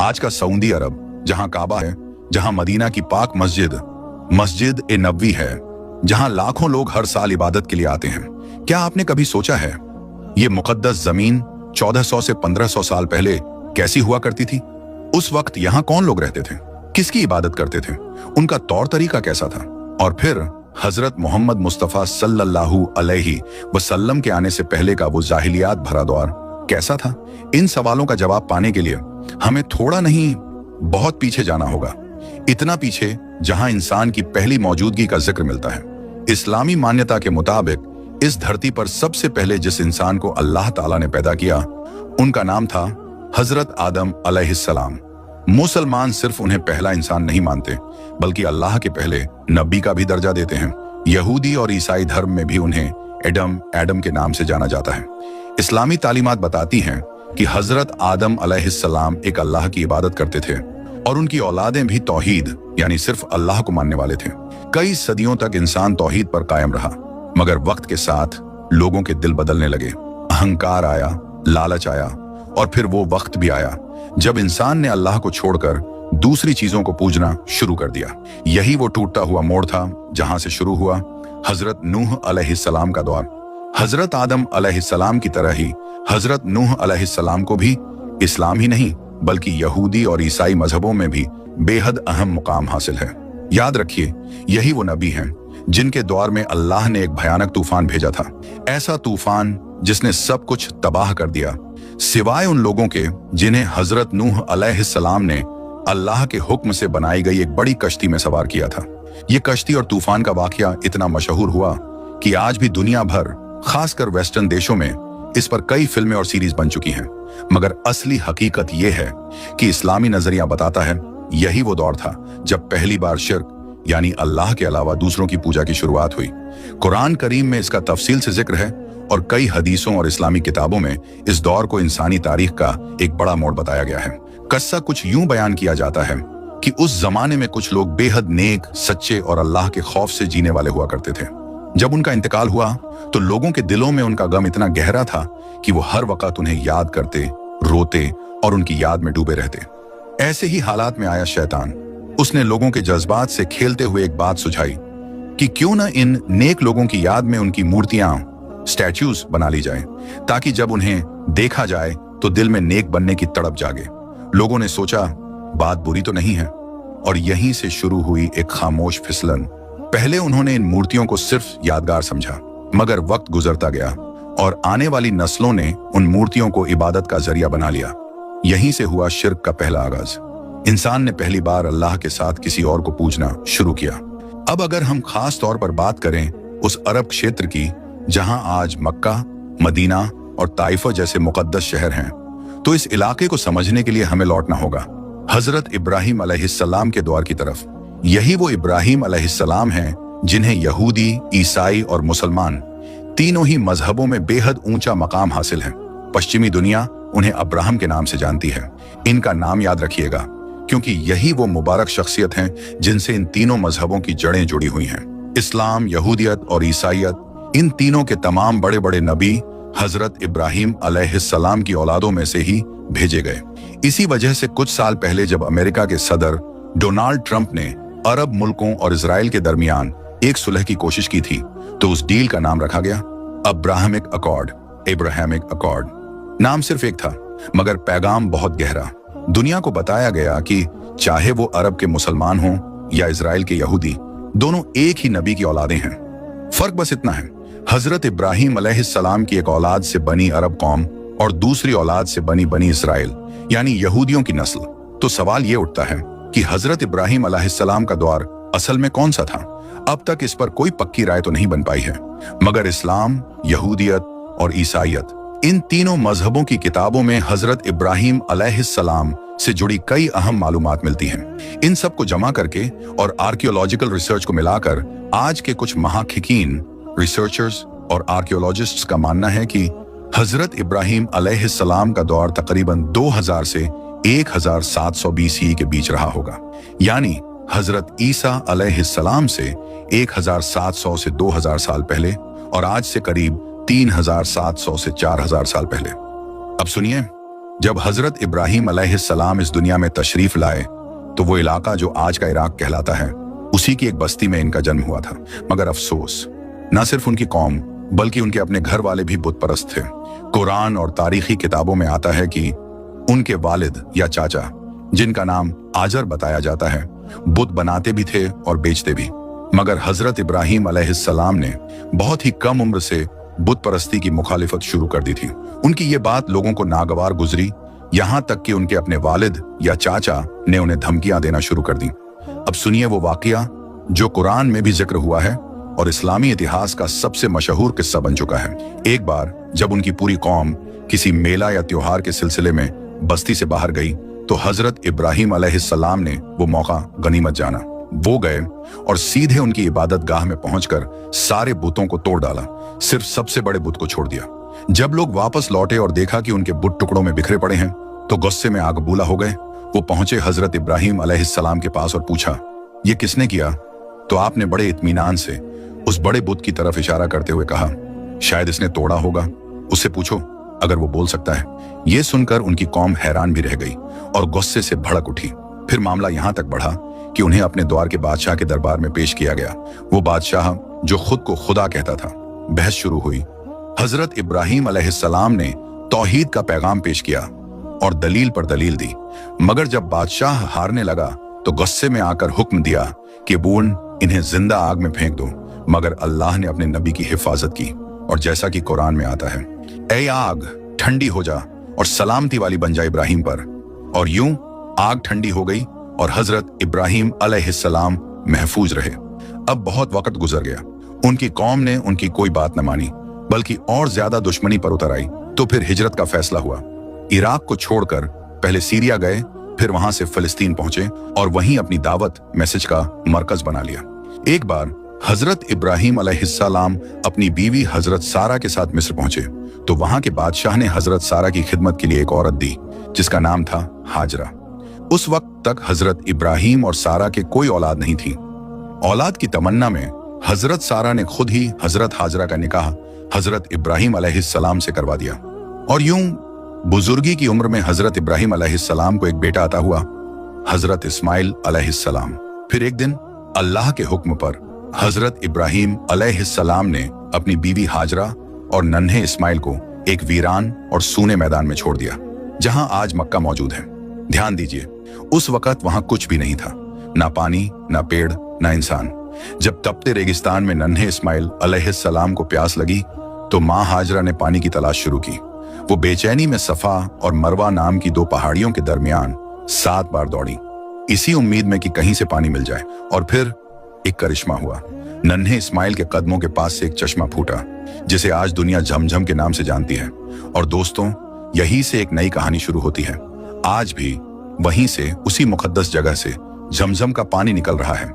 आज का सऊदी अरब, जहां काबा है, जहां मदीना की पाक मस्जिद ए नबवी है, जहां लाखों लोग हर साल इबादत के लिए आते हैं। क्या आपने कभी सोचा है ये मुकद्दस जमीन 1400 से 1500 साल पहले कैसी हुआ करती थी? उस वक्त यहां कौन लोग रहते थे, किसकी इबादत करते थे, उनका तौर तरीका कैसा था? और फिर हजरत मोहम्मद मुस्तफा सल्लल्लाहु अलैहि वसल्लम के आने से पहले का वो जाहिलियात भरा दौर कैसा था? इन सवालों का जवाब पाने के लिए हमें थोड़ा नहीं बहुत पीछे जाना होगा। इतना पीछे जहां इंसान की पहली मौजूदगी का जिक्र मिलता है। इस्लामी मान्यता के मुताबिक इस धरती पर सबसे पहले जिस इंसान को अल्लाह ताला ने पैदा किया उनका नाम था हजरत आदम अलैहिस्सलाम। मुसलमान सिर्फ उन्हें पहला इंसान नहीं मानते बल्कि अल्लाह के पहले नबी का भी दर्जा देते हैं। यहूदी और ईसाई धर्म में भी उन्हें एडम के नाम से जाना जाता है। इस्लामी तालीमात बताती हैं कि हजरत आदम अलैहिस्सलाम एक अल्लाह की इबादत करते थे और उनकी औलादें भी तौहीद यानी सिर्फ अल्लाह को मानने वाले थे। कई सदियों तक इंसान तौहीद पर कायम रहा, मगर वक्त के साथ लोगों के दिल बदलने लगे। अहंकार आया, लालच आया और फिर वो वक्त भी आया जब इंसान ने अल्लाह को छोड़कर दूसरी चीजों को पूजना शुरू कर दिया। यही वो टूटता हुआ मोड़ था जहां से शुरू हुआ हजरत नूह अलैहिस्सलाम का दौर। हजरत आदम अलैहिस्सलाम की तरह ही हजरत नूह अलैहिस्सलाम को भी इस्लाम ही नहीं बल्कि यहूदी और ईसाई मजहबों में भी बेहद अहम मुकाम हासिल है। याद रखिए, यही वो नबी हैं जिनके दौर में अल्लाह ने एक भयानक तूफान भेजा था। ऐसा तूफान जिसने सब कुछ तबाह कर दिया सिवाय उन लोगों के जिन्हें हजरत नूह अलैहिस्सलाम ने अल्लाह के हुक्म से बनाई गई एक बड़ी कश्ती में सवार किया था। ये कश्ती और तूफान का वाकया इतना मशहूर हुआ कि आज भी दुनिया भर, खासकर वेस्टर्न देशों में इस पर कई फिल्में और सीरीज बन चुकी हैं। मगर असली हकीकत यह है कि इस्लामी नजरिया बताता है यही वो दौर था जब पहली बार शिर्क यानी अल्लाह के अलावा दूसरों की पूजा की शुरुआत हुई। कुरान करीम में इसका तफसील से जिक्र है और कई हदीसों और इस्लामी किताबों में इस दौर को इंसानी तारीख का एक बड़ा मोड़ बताया गया है। कस्सा कुछ यूं बयान किया जाता है कि उस जमाने में कुछ लोग बेहद नेक, सच्चे और अल्लाह के खौफ से जीने वाले हुआ करते थे। जब उनका इंतकाल हुआ तो लोगों के दिलों में उनका गम इतना गहरा था कि वो हर वक्त उन्हें याद करते, रोते और उनकी याद में डूबे रहते। ऐसे ही हालात में आया शैतान। उसने लोगों के जज्बात से खेलते हुए एक बात सुझाई कि क्यों न इन नेक लोगों की याद में उनकी मूर्तियां, स्टैच्यूज बना ली जाए ताकि जब उन्हें देखा जाए तो दिल में नेक बनने की तड़प जागे। लोगों ने सोचा बात बुरी तो नहीं है और यहीं से शुरू हुई एक खामोश फिसलन। पहले उन्होंने इन मूर्तियों को सिर्फ यादगार समझा, मगर वक्त गुजरता गया और आने वाली नस्लों ने उन मूर्तियों को इबादत का जरिया बना लिया। यहीं से हुआ शिर्क का पहला आगाज। इंसान ने पहली बार अल्लाह के साथ किसी और को पूजना शुरू किया। अब अगर हम खास तौर पर बात करें उस अरब क्षेत्र की जहां आज मक्का, मदीना और ताइफा जैसे मुकद्दस शहर हैं, तो इस इलाके को समझने के लिए हमें लौटना होगा हजरत इब्राहिम अलैहिस्सलाम के दौर की तरफ। यही वो इब्राहिम अलैहिस्सलाम हैं जिन्हें यहूदी, ईसाई और मुसलमान तीनों ही मजहबों में बेहद ऊंचा मकाम हासिल है। पश्चिमी दुनिया उन्हें अब्राहम के नाम से जानती है। इनका नाम याद रखिएगा क्योंकि यही वो मुबारक शख्सियत हैं जिनसे इन तीनों मजहबों की जड़ें जुड़ी हुई हैं। इस्लाम, यहूदियत और ईसाइयत, इन तीनों के तमाम बड़े बड़े नबी हजरत इब्राहिम अलैहिस्सलाम की औलादों में से ही भेजे गए। इसी वजह से कुछ साल पहले जब अमेरिका के सदर डोनाल्ड ट्रंप ने अरब मुल्कों और इजराइल के दरमियान एक सुलह की कोशिश की थी तो उस डील का नाम रखा गया अब्राहमिक अकॉर्ड। नाम सिर्फ एक था मगर पैगाम बहुत गहरा। दुनिया को बताया गया कि चाहे वो अरब के मुसलमान हों या इजराइल के यहूदी, दोनों एक ही नबी की औलादें हैं। फर्क बस इतना है, हजरत इब्राहिम अलैहिस्सलाम की एक औलाद से बनी अरब कौम और दूसरी औलाद से बनी इजराइल यानी यहूदियों की नस्ल। तो सवाल ये उठता है कि हजरत इब्राहिम अलैहिस्सलाम का दौर असल में कौन सा था? अब तक इस पर कोई पक्की राय तो नहीं बन पाई है, मगर इस्लाम, यहूदियत और ईसाइयत, इन तीनों मजहबों की किताबों में हजरत इब्राहिम अलैहिस्सलाम से जुड़ी कई अहम मालूमात मिलती हैं। इन सब को जमा करके और आर्कियोलॉजिकल रिसर्च को मिलाकर आज के कुछ महाकिकीन, रिसर्चर्स और आर्कियोलॉजिस्ट्स का मानना है कि हजरत इब्राहिम अलैहिस्सलाम का दौर तकरीबन 2000 से 1700 BCE के बीच रहा होगा, यानी हजरत ईसा अलैहिस्सलाम से 1700 से 2000 साल पहले और आज से करीब 3700 से 4000 साल पहले। अब सुनिए, जब हजरत इब्राहिम अलैहिस्सलाम इस दुनिया में तशरीफ लाए तो वो इलाका जो आज का इराक कहलाता है, उसी की एक बस्ती में इनका जन्म हुआ था। मगर अफसोस, न सिर्फ उनकी कौम बल्कि उनके अपने घर वाले भी बुत परस्त थे। कुरान और तारीखी किताबों में आता है कि उनके वालिद या चाचा, जिनका नाम आजर बताया जाता है, बुत बनाते भी थे और बेचते भी। मगर हजरत इब्राहिम अलैहिस्सलाम ने बहुत ही कम उम्र से बुत परस्ती की मुखालिफत शुरू कर दी थी। उनकी ये बात लोगों को नागवार गुजरी, यहाँ तक कि उनके अपने वालिद या चाचा ने उन्हें धमकियां देना शुरू कर दी। अब सुनिए वो वाकया जो कुरान में भी जिक्र हुआ है और इस्लामी इतिहास का सबसे मशहूर किस्सा बन चुका है। एक बार जब उनकी पूरी कौम किसी मेला या त्योहार के सिलसिले में बस्ती से बाहर गई तो हजरत इब्राहिम अलैहिस्सलाम ने वो मौका गनीमत जाना। वो गए और सीधे उनकी इबादत गाह में पहुंचकर सारे बुतों को तोड़ डाला, सिर्फ सबसे बड़े बुत को छोड़ दिया। जब लोग वापस लौटे और देखा कि उनके बुत टुकड़ों में बिखरे पड़े हैं तो गुस्से में आग बूला हो गए। वो पहुंचे हजरत इब्राहिम अलैहिस्सलाम के पास और पूछा, ये किसने किया? तो आपने बड़े इत्मीनान से उस बड़े बुत की तरफ इशारा करते हुए कहा, शायद इसने तोड़ा होगा, उससे पूछो अगर वो बोल सकता है। ये सुनकर उनकी कौम हैरान भी रह गई और गुस्से से भड़क उठी। फिर मामला यहाँ तक बढ़ा कि उन्हें अपने द्वार के बादशाह के दरबार में पेश किया गया। वो बादशाह जो खुद को खुदा कहता था। बहस शुरू हुई। हजरत इब्राहिम अलैहिस्सलाम ने तौहीद का पैगाम पेश किया और दलील पर दलील दी। मगर जब बादशाह हारने लगा तो गुस्से में आकर हुक्म दिया कि बूढ़ इन्हें जिंदा आग में फेंक दो। मगर अल्लाह ने अपने नबी की हिफाजत की और जैसा कि कुरान में आता है, ऐ आग ठंडी हो जा और सलामती वाली बन जा इब्राहिम पर। और यूं आग ठंडी हो गई और हजरत इब्राहिम अलैहिस्सलाम महफूज रहे। अब बहुत वक्त गुजर गया। उनकी कौम ने उनकी कोई बात न मानी बल्कि और ज्यादा दुश्मनी पर उतर आई। तो फिर हिजरत का फैसला हुआ। इराक को छोड़कर पहले सीरिया गए, फिर वहां से फिलिस्तीन पहुंचे और वहीं अपनी दावत मैसेज का मरकज बना लिया। एक बार हजरत इब्राहिम अलैहिस्सलाम अपनी बीवी हजरत सारा के साथ मिस्र पहुंचे तो वहां के बादशाह ने हजरत सारा की खिदमत के लिए एक औरत दी जिसका नाम था हाजरा। उस वक्त तक हजरत इब्राहिम और सारा के कोई औलाद नहीं थी। औलाद की तमन्ना में हजरत सारा ने खुद ही हजरत हाजरा का निकाह हजरत इब्राहिम अलैहिस्सलाम से करवा दिया। और यूं बुजुर्गी की उम्र में हजरत इब्राहिम अलैहिस्सलाम को एक बेटा अता हुआ, हजरत इस्माइल अलैहिस्सलाम। फिर एक दिन अल्लाह के हुक्म पर हजरत इब्राहिम अलैहिस्सलाम ने अपनी बीवी हाजरा और नन्हे इस्माइल को एक वीरान और सूने मैदान में छोड़ दिया जहां आज मक्का मौजूद है। ध्यान दीजिए, उस वक्त वहां कुछ भी नहीं था, ना पानी, ना पेड़, ना इंसान। जब तपते रेगिस्तान में नन्हे इस्माइल अलैहिस्सलाम को प्यास लगी तो मां हाजरा ने पानी की तलाश शुरू की। वो बेचैनी में सफा और मरवा नाम की दो पहाड़ियों के दरमियान 7 बार दौड़ी, इसी उम्मीद में कि कहीं से पानी मिल जाए। और फिर एक करिश्मा हुआ। नन्हे इस्माइल के कदमों के पास से एक चश्मा फूटा जिसे आज दुनिया झमझम के नाम से जानती है। और दोस्तों, यहीं से एक नई कहानी शुरू होती है। आज भी वहीं से, उसी मुकद्दस जगह से झमझम का पानी निकल रहा है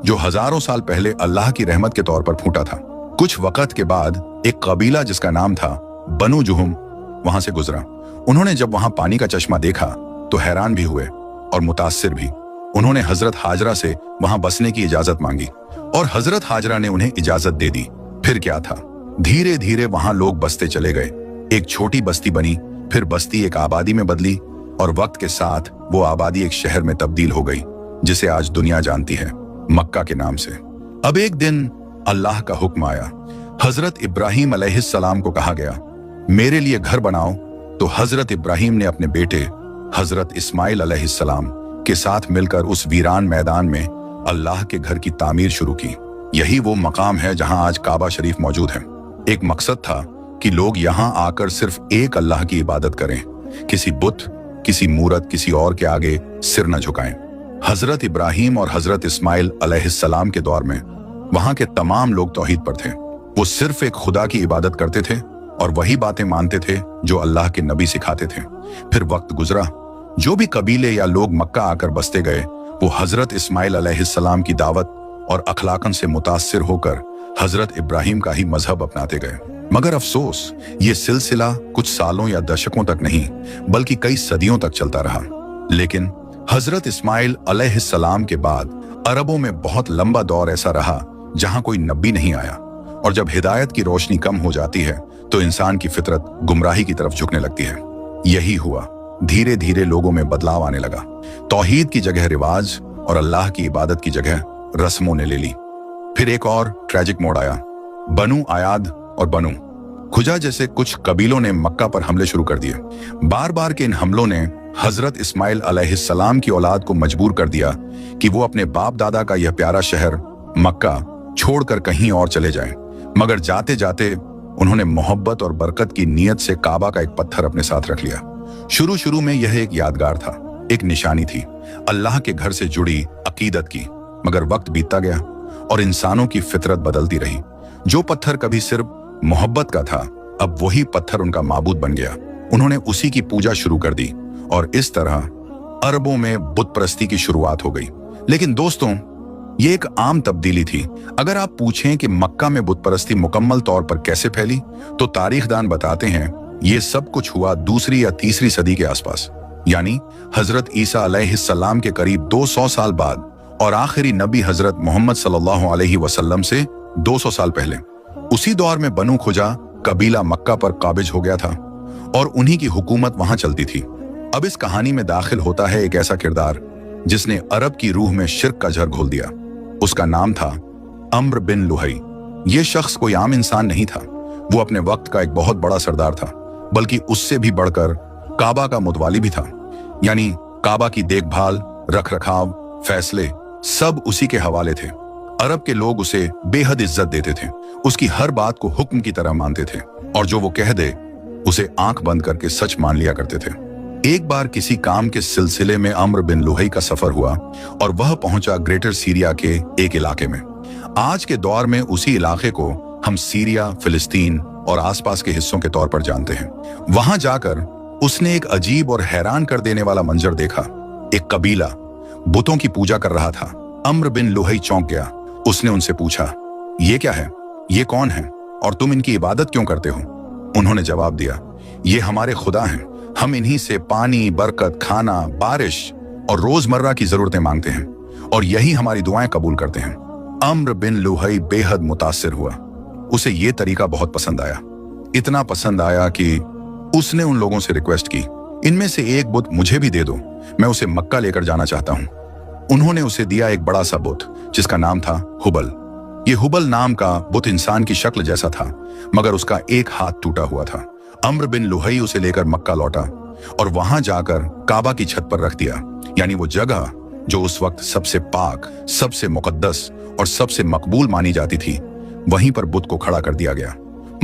जो हजारों साल पहले अल्लाह की रहमत के तौर पर फूटा था। कुछ वक्त के बाद एक कबीला जिसका नाम था बनु जुहम वहां से गुजरा। उन्होंने जब वहां पानी का चश्मा देखा तो हैरान भी हुए और मुतासिर भी। उन्होंने हजरत हाजरा से वहां बसने की इजाजत मांगी और हजरत हाजरा ने उन्हें इजाजत दे दी। फिर क्या था, धीरे धीरे वहां लोग बसते चले गए। एक छोटी बस्ती बनी, फिर बस्ती एक आबादी में बदली और वक्त के साथ वो आबादी एक शहर में तब्दील हो गई जिसे आज दुनिया जानती है, मक्का के नाम से। अब एक दिन अल्लाह का हुक्म आया। हजरत इब्राहिम अलैहिस्सलाम को कहा गया, मेरे लिए घर बनाओ। तो हजरत इब्राहिम ने अपने बेटे हजरत इस्माइल अलैहिस्सलाम के साथ मिलकर उस वीरान मैदान में अल्लाह के घर की तामीर शुरू की। यही वो मकाम है जहां आज काबा शरीफ मौजूद है। एक मकसद था कि लोग यहां आकर सिर्फ एक अल्लाह की इबादत करें, किसी बुत, किसी मूरत, किसी और के आगे सिर न झुकाएं। हजरत इब्राहिम और हजरत इस्माइल अलैहिस्सलाम के दौर में वहां के तमाम लोग तौहीद पर थे। वो सिर्फ एक खुदा की इबादत करते थे और वही बातें मानते थे जो अल्लाह के नबी सिखाते थे। फिर वक्त गुजरा, जो भी कबीले या लोग मक्का आकर बसते गए वो हजरत इस्माइल अलैहिस्सलाम की दावत और अखलाकन से मुतासिर होकर हजरत इब्राहिम का ही मजहब अपनाते गए। मगर अफसोस, ये सिलसिला कुछ सालों या दशकों तक नहीं बल्कि कई सदियों तक चलता रहा। लेकिन हजरत इस्माइल अलैहिस्सलाम के बाद अरबों में बहुत लंबा दौर ऐसा रहा जहां कोई नबी नहीं आया। और जब हिदायत की रोशनी कम हो जाती है तो इंसान की फितरत गुमराही की तरफ झुकने लगती है। यही हुआ। धीरे धीरे लोगों में बदलाव आने लगा। तौहीद की जगह रिवाज और अल्लाह की इबादत की जगह रस्मों ने ले ली। फिर एक और ट्रैजिक मोड़ आया। बनु आयाद और बनु खुजा जैसे कुछ कबीलों ने मक्का पर हमले शुरू कर दिए। बार बार के इन हमलों ने हजरत इस्माइल अलैहिस्सलाम की औलाद को मजबूर कर दिया कि वो अपने बाप दादा का यह प्यारा शहर मक्का छोड़कर कहीं और चले जाएं। मगर जाते जाते उन्होंने मोहब्बत और बरकत की नीयत से काबा का एक पत्थर अपने साथ रख लिया। शुरू शुरू में यह एक यादगार था, एक निशानी थी, अल्लाह के घर से जुड़ी अकीदत की। मगर वक्त बीतता गया और इंसानों की फितरत बदलती रही। जो पत्थर कभी सिर्फ मोहब्बत का था, अब वही पत्थर उनका माबूद बन गया। उन्होंने उसी की पूजा शुरू कर दी और इस तरह अरबों में बुत परस्ती की शुरुआत हो गई। लेकिन दोस्तों, ये एक आम तब्दीली थी। अगर आप पूछें कि मक्का में बुत परस्ती मुकम्मल तौर पर कैसे फैली, तो तारीखदान बताते हैं ये सब कुछ हुआ दूसरी या तीसरी सदी के आसपास, यानी हजरत ईसा अलैहिस्सलाम के करीब 200 साल बाद, और आखिरी नबी हजरत मोहम्मद सल्लल्लाहु अलैहि वसल्लम से 200 साल पहले। उसी दौर में बनु खुजा कबीला मक्का पर काबिज हो गया था और उन्हीं की हुकूमत वहां चलती थी। अब इस कहानी में दाखिल होता है एक ऐसा किरदार जिसने अरब की रूह में शिर्क का जहर घोल दिया। उसका नाम था अम्र बिन लुहई। यह शख्स कोई आम इंसान नहीं था। वो अपने वक्त का एक बहुत बड़ा सरदार था, बल्कि उससे भी बढ़कर काबा का मुतवाली भी था। यानी काबा की देखभाल, रख रखाव, फैसले सब उसी के हवाले थे। अरब के लोग उसे बेहद इज्जत देते थे। उसकी हर बात को हुक्म की तरह मानते थे और जो वो कह दे उसे आंख बंद करके सच मान लिया करते थे। एक बार किसी काम के सिलसिले में अम्र बिन लुहई का सफर हुआ और वह पहुंचा ग्रेटर सीरिया के एक इलाके में। आज के दौर में उसी इलाके को हम सीरिया, फिलिस्तीन और आसपास के हिस्सों के तौर पर जानते हैं। वहां जाकर उसने एक अजीब और हैरान कर देने वाला मंजर देखा। एक कबीला बुतों की पूजा कर रहा था। अम्र बिन लुहई चौंक गया। उसने उनसे पूछा, ये क्या है? ये कौन है और तुम इनकी इबादत क्यों करते हो? उन्होंने जवाब दिया, ये हमारे खुदा हैं। हम इन्हीं से पानी, बरकत, खाना, बारिश और रोजमर्रा की जरूरतें मांगते हैं और यही हमारी दुआएं कबूल करते हैं। अम्र बिन लुहई बेहद मुतासिर हुआ। उसे ये तरीका बहुत पसंद आया। इतना पसंद आया कि उसने उन लोगों से रिक्वेस्ट की, इनमें से एक बुत मुझे भी दे दो, मैं उसे मक्का लेकर जाना चाहता हूं। उन्होंने उसे दिया एक बड़ा सा बुत जिसका नाम था हुबल। ये हुबल नाम का बुत इंसान की शक्ल जैसा था, मगर उसका एक हाथ टूटा हुआ था। अम्र बिन लुहई उसे लेकर मक्का लौटा और वहां जाकर काबा की छत पर रख दिया, यानी वो जगह जो उस वक्त सबसे पाक, सबसे मुकद्दस और सबसे मकबूल मानी जाती थी, वहीं पर बुत को खड़ा कर दिया गया।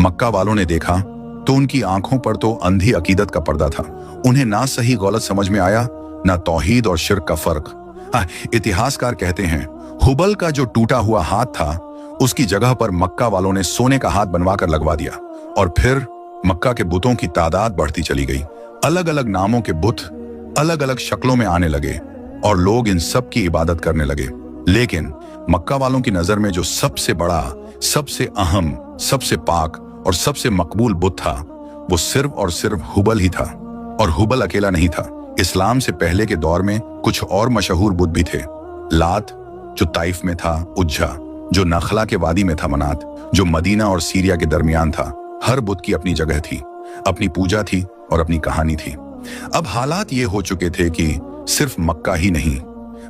मक्का वालों ने देखा तो उनकी आंखों पर तो अंधी अकीदत का पर्दा था। उन्हें ना सही गलत समझ में आया, ना तौहीद और शिर्क का फर्क। इतिहासकार कहते हैं हुबल का जो टूटा हुआ हाथ था उसकी जगह पर मक्का वालों ने सोने का हाथ बनवाकर लगवा दिया और फिर मक्का के बुतों की तादाद बढ़ती चली गई। अलग अलग नामों के बुत अलग अलग शक्लों में आने लगे और लोग इन सब की इबादत करने लगे। लेकिन मक्का वालों की नजर में जो सबसे बड़ा, सबसे अहम, सबसे पाक और सबसे मकबूल बुत था, वो सिर्फ और सिर्फ हुबल ही था। और हुबल अकेला नहीं था। इस्लाम से पहले के दौर में कुछ और मशहूर बुत भी थे। लात जो ताइफ में था, उज्जा जो नखला के वादी में था, मनात जो मदीना और सीरिया के दरमियान था। हर बुत की अपनी जगह थी, अपनी पूजा थी और अपनी कहानी थी। अब हालात ये हो चुके थे कि सिर्फ मक्का ही नहीं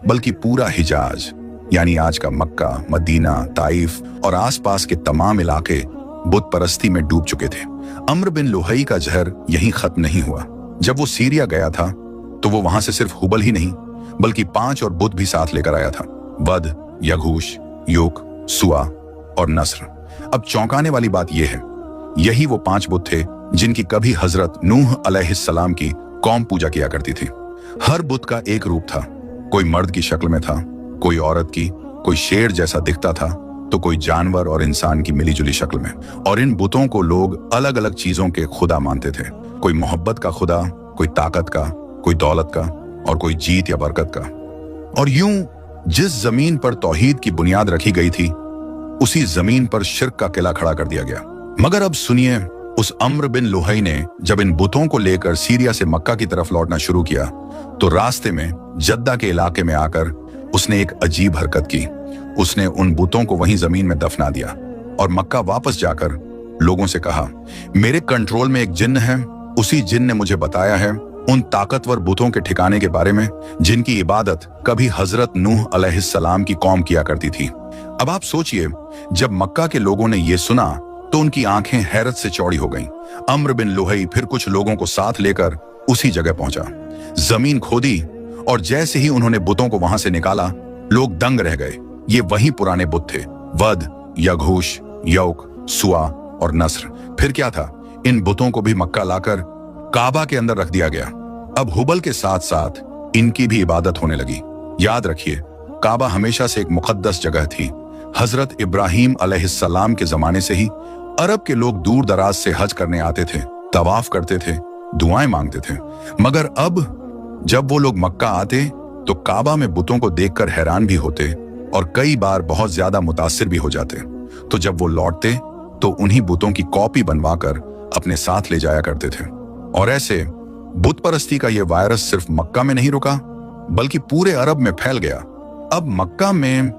बल्कि पूरा हिजाज, यानी आज का मक्का, मदीना, ताइफ और आसपास के तमाम इलाके बुत परस्ती में डूब चुके थे। अम्र बिन लुहई का जहर यहीं खत्म नहीं हुआ। जब वो सीरिया गया था तो वो वहां से सिर्फ हुबल ही नहीं बल्कि 5 और बुत भी साथ लेकर आया था। वद, यगूश, युक, सुआ और नस्र। अब चौंकाने वाली बात यह है, यही वो 5 बुत थे जिनकी कभी हजरत नूह अलैहिस्सलाम की कौम पूजा किया करती थी। हर बुत का एक रूप था। कोई मर्द की शक्ल में था, कोई औरत की, कोई शेर जैसा दिखता था तो कोई जानवर और इंसान की मिलीजुली शक्ल में। और इन बुतों को लोग अलग अलग चीजों के खुदा मानते थे। कोई मोहब्बत का खुदा, कोई ताकत का, कोई दौलत का और कोई जीत या बरकत का। और यूं जिस जमीन पर तौहीद की बुनियाद रखी गई थी उसी जमीन पर शिर्क का किला खड़ा कर दिया गया। मगर अब सुनिए, उस अम्र बिन लुहई ने जब इन बुतों को लेकर सीरिया से मक्का की तरफ लौटना शुरू किया तो रास्ते में जद्दा के इलाके में आकर उसने एक अजीब हरकत की। उसने उन बुतों को वहीं जमीन में दफना दिया और मक्का वापस जाकर लोगों से कहा, मेरे कंट्रोल में एक जिन्न है, उसी जिन्न ने मुझे बताया है उन ताकतवर बुतों के ठिकाने के बारे में जिनकी इबादत कभी हजरत नूह अलैहिस्सलाम की कौम किया करती थी। अब आप सोचिए, जब मक्का के लोगों ने यह सुना तो उनकी आंखें हैरत से चौड़ी हो गईं। अम्र बिन लुहई फिर कुछ लोगों को साथ लेकर उसी जगह पहुंचा। जमीन खोदी और जैसे ही उन्होंने बुतों को वहां से निकाला, लोग दंग रह गए। ये वही पुराने बुत थे, वद, यघूश, यौक, सुआ और नस्र। फिर क्या था, इन बुतों को भी मक्का लाकर काबा के अंदर रख दिया गया। अब हुबल के साथ साथ इनकी भी इबादत होने लगी। याद रखिए, काबा हमेशा से एक मुकद्दस जगह थी। हजरत इब्राहिम अलैहिस्सलाम के जमाने से ही अरब के लोग दूर दराज से हज करने आते थे, तवाफ करते थे, दुआएं मांगते थे। मगर अब जब वो लोग मक्का आते तो काबा में बुतों को देखकर हैरान भी होते और कई बार बहुत ज्यादा मुतासिर भी हो जाते। तो जब वो लौटते तो उन्हीं बुतों की कॉपी बनवाकर अपने साथ ले जाया करते थे। और ऐसे बुत परस्ती का यह वायरस सिर्फ मक्का में नहीं रुका, बल्कि पूरे अरब में फैल गया। अब मक्का में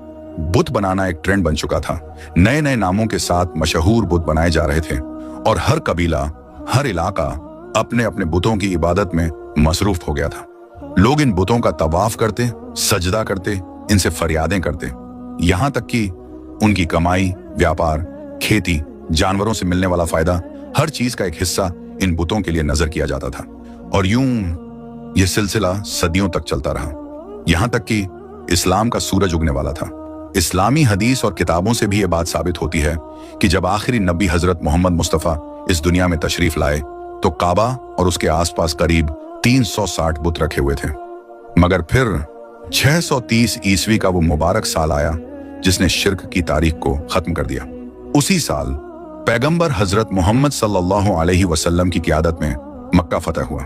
बुत बनाना एक ट्रेंड बन चुका था। नए नए नामों के साथ मशहूर बुत बनाए जा रहे थे और हर कबीला, हर इलाका अपने अपने बुतों की इबादत में मसरूफ हो गया था। लोग इन बुतों का तवाफ करते, सजदा करते, इनसे फरियादें करते, यहां तक कि उनकी कमाई, व्यापार, खेती, जानवरों से मिलने वाला फायदा, हर चीज का एक हिस्सा इन बुतों के लिए नजर किया जाता था। और यूं यह सिलसिला सदियों तक चलता रहा, यहां तक कि इस्लाम का सूरज उगने वाला था। इस्लामी हदीस और किताबों से भी यह बात साबित होती है कि जब आखिरी नबी हजरत मोहम्मद मुस्तफ़ा इस दुनिया में तशरीफ लाए तो काबा और उसके आसपास करीब 360 बुत रखे हुए थे। मगर फिर 630 ईस्वी का वो मुबारक साल आया जिसने शिर्क की तारीख को खत्म कर दिया। उसी साल पैगंबर हजरत मोहम्मद सल्लल्लाहु अलैहि वसल्लम की क़ियादत में मक्का फतह हुआ।